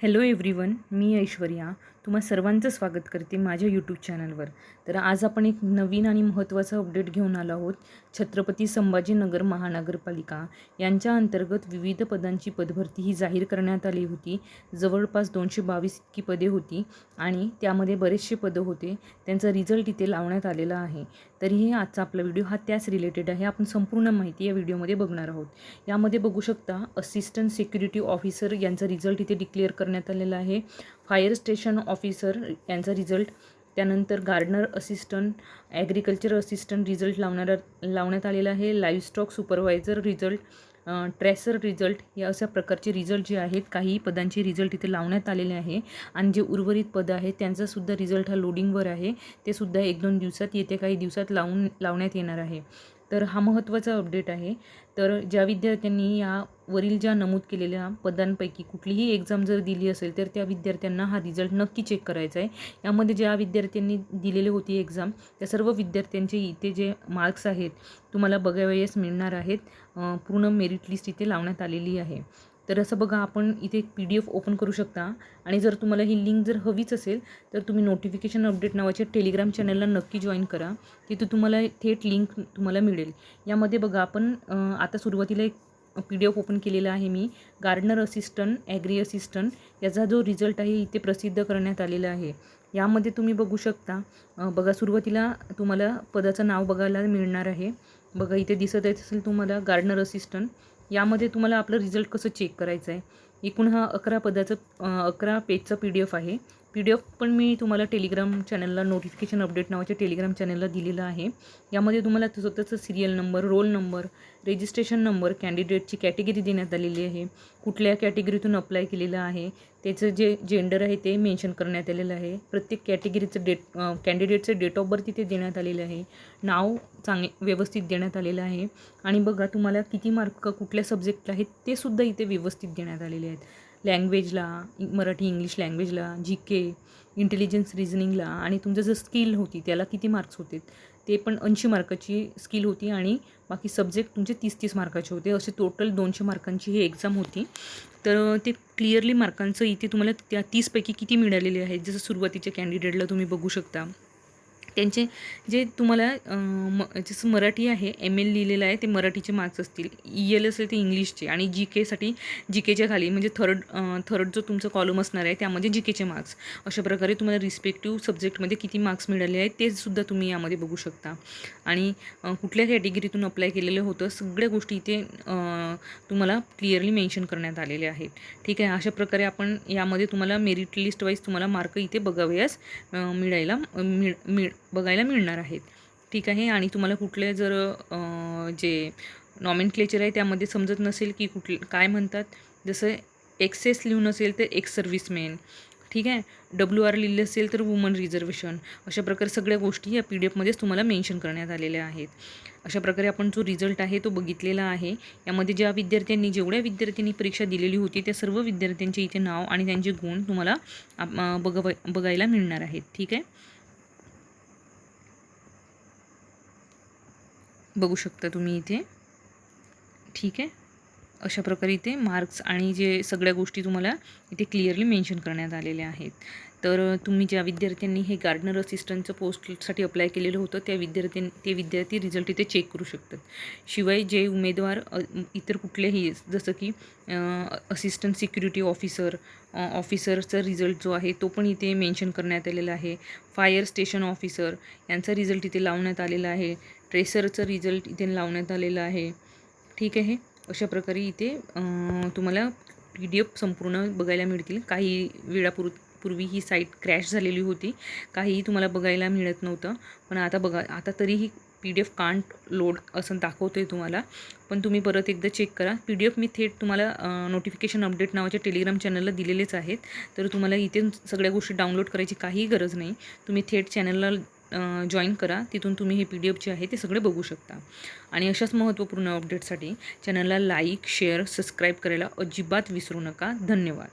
Hello everyone, मी ऐश्वर्या तुम्हा सर्वांचं स्वागत करते माझ्या यूट्यूब चॅनलवर. तर आज आपण एक नवीन आणि महत्त्वाचा अपडेट घेऊन आलो आहोत. छत्रपती संभाजीनगर महानगरपालिका यांच्या अंतर्गत विविध पदांची पदभरती ही जाहीर करण्यात आली होती. जवळपास 222 इतकी पदे होती आणि त्यामध्ये बरेचसे पदं होते. त्यांचा रिझल्ट इथे लावण्यात आलेला आहे. तरीही आजचा आपला व्हिडिओ हा त्याच रिलेटेड आहे. आपण संपूर्ण माहिती या व्हिडिओमध्ये बघणार आहोत. यामध्ये बघू शकता असिस्टंट सिक्युरिटी ऑफिसर यांचा रिझल्ट इथे डिक्लेअर करण्यात आलेला आहे. फायर स्टेशन ऑफिसर यांचा रिझल्ट, त्यानंतर gardener assistant, agriculture assistant result लावण्यात आलेला आहे. Livestock supervisor result, tracer result या अशा प्रकारचे रिझल्ट जे आहेत काही पदांचे रिझल्ट इथे लावण्यात आलेले आहे. आणि जे उर्वरित पदं आहेत त्यांचासुद्धा रिझल्ट हा लोडिंगवर आहे. ते सुद्धा 1-2 दिवसात येत्या काही दिवसात लावण्यात येणार आहे. तर हा महत्त्वाचा अपडेट आहे. तर ज्या विद्यार्थ्यांनी यावरील ज्या नमूद केलेल्या पदांपैकी कुठलीही एक्झाम जर दिली असेल तर त्या विद्यार्थ्यांना हा रिझल्ट नक्की चेक करायचा आहे. यामध्ये ज्या विद्यार्थ्यांनी दिलेली होती एक्झाम त्या सर्व विद्यार्थ्यांचे इथे जे मार्क्स आहेत तुम्हाला बघावयास मिळणार आहेत. पूर्ण मेरिट लिस्ट इथे लावण्यात आलेली आहे. तर असं बघा, आपण इथे एक PDF ओपन करू शकता आणि जर तुम्हाला ही लिंक जर हवीच असेल तर तुम्ही नोटिफिकेशन अपडेट नावाच्या टेलिग्राम चॅनलला नक्की जॉईन करा. तिथे तुम्हाला थेट लिंक तुम्हाला मिळेल. यामध्ये बघा, आपण आता सुरुवातीला एक PDF ओपन केलेला आहे मी. गार्डनर असिस्टंट, ॲग्री असिस्टंट याचा जो रिझल्ट आहे इथे प्रसिद्ध करण्यात आलेला आहे. यामध्ये तुम्ही बघू शकता, बघा सुरुवातीला तुम्हाला पदाचं नाव बघायला मिळणार आहे. बघा इथे दिसत असेल तुम्हाला गार्डनर असिस्टंट. यामध्ये तुम्हाला आपलं रिझल्ट कसं चेक करायचं आहे. एकूण हा 11 पेजचा PDF आहे. PDF पण मी तुम्हाला टेलिग्राम चॅनलला नोटिफिकेशन अपडेट नावाच्या टेलिग्राम चॅनलला दिलेलं आहे. यामध्ये तुम्हाला स्वतःचं serial number, roll number, registration number, कॅन्डिडेटची कॅटेगरी देण्यात आलेली आहे, कुठल्या कॅटेगरीतून अप्लाय केलेलं आहे, त्याचं जे जेंडर आहे ते मेन्शन करण्यात आलेलं आहे. प्रत्येक कॅटेगरीचं कॅन्डिडेटचं डेट ऑफ बर्थ तिथे देण्यात आलेलं आहे. नाव व्यवस्थित देण्यात आलेलं आहे. आणि बघा तुम्हाला किती मार्क कुठल्या सब्जेक्टला आहेत ते सुद्धा इथे व्यवस्थित देण्यात आलेले आहेत. लँग्वेजला, मराठी इंग्लिश लँग्वेजला, GK, इंटेलिजन्स रिझनिंगला आणि तुमचं जर स्किल होती त्याला किती मार्क्स होते ते पण 80 मार्काची स्किल होती आणि बाकी सब्जेक्ट तुमचे 30-30 मार्काचे होते. असे टोटल 200 मार्कांची ही एक्झाम होती. तर ते क्लिअरली मार्कांचं इथे तुम्हाला त्या 30 पैकी किती मिळालेले आहेत. जसं सुरुवातीच्या कॅन्डिडेटला तुम्ही बघू शकता त्यांचे जे तुम्हाला जसं मराठी आहे ML लिहिलेलं आहे ते मराठीचे मार्क्स असतील, EL असेल ते इंग्लिशचे आणि GKसाठी GKच्या खाली म्हणजे थर्ड जो तुमचा कॉलम असणार आहे त्यामध्ये GKचे मार्क्स. अशा प्रकारे तुम्हाला रिस्पेक्टिव्ह सब्जेक्टमध्ये किती मार्क्स मिळाले आहेत ते सुद्धा तुम्ही यामध्ये बघू शकता. आणि कुठल्या कॅटेगरीतून अप्लाय केलेलं होतं सगळ्या गोष्टी इथे तुम्हाला क्लिअरली मेन्शन करण्यात आलेले आहेत. ठीक आहे. अशा प्रकारे आपण यामध्ये तुम्हाला मेरिट लिस्ट वाईज तुम्हाला मार्क इथे बघावयास बघायला मिळणार आहेत. ठीक आहे. आणि तुम्हाला कुठले जर जे नॉमेनक्लेचर आहे त्यामध्ये समजत नसेल की काय म्हणतात, जसं एक्सेस लिहून असेल तर एक्स सर्व्हिसमेन, ठीक आहे, WR लिहिलं असेल तर वुमन रिझर्वेशन, अशा प्रकारे सगळ्या गोष्टी या PDFमध्येच तुम्हाला मेन्शन करण्यात आलेल्या आहेत. अशा प्रकारे आपण जो रिझल्ट आहे तो बघितलेला आहे. यामध्ये जेवढ्या विद्यार्थ्यांनी परीक्षा दिलेली होती त्या सर्व विद्यार्थ्यांचे इथे नाव आणि त्यांचे गुण तुम्हाला बघायला मिळणार आहेत. ठीक आहे. बघू शकता तुम्ही इथे. ठीक आहे. अशा प्रकारे इथे मार्क्स आणि जे सगळ्या गोष्टी तुम्हाला इथे क्लिअरली मेन्शन करण्यात आलेल्या आहेत. तर तुम्ही ज्या विद्यार्थ्यांनी हे गार्डनर असिस्टंटचं पोस्टसाठी अप्लाय केलेलं होतं ते विद्यार्थी रिझल्ट इथे चेक करू शकतात. शिवाय जे उमेदवार इतर कुठलेही जसं की असिस्टंट सिक्युरिटी ऑफिसरचा रिझल्ट जो आहे तो पण इथे मेन्शन करण्यात आलेला आहे. फायर स्टेशन ऑफिसर यांचा रिझल्ट इथे लावण्यात आलेला आहे. ट्रेसरचं रिझल्ट इथे लावण्यात आलेलं आहे. ठीक आहे. अशा प्रकारे इथे तुम्हाला PDF संपूर्ण बघायला मिळतील. काही वेळापूर्वी ही साईट क्रॅश झालेली होती, काहीही तुम्हाला बघायला मिळत नव्हतं. पण आता बघा, आता तरीही PDF कांट लोड असं दाखवतं आहे तुम्हाला. पण तुम्ही परत एकदा चेक करा. PDF मी थेट तुम्हाला नोटिफिकेशन अपडेट नावाच्या टेलिग्राम चॅनलला दिलेलेच आहेत. तर तुम्हाला इथे सगळ्या गोष्टी डाउनलोड करायची काहीही गरज नाही. तुम्ही थेट चॅनलला जॉईन करा. तिथून तुम्ही हे PDF जे आहे ते सगळे बघू शकता. आणि अशाच महत्त्वपूर्ण अपडेटसाठी चॅनलला लाईक, शेअर, सबस्क्राईब करायला अजिबात विसरू नका. धन्यवाद.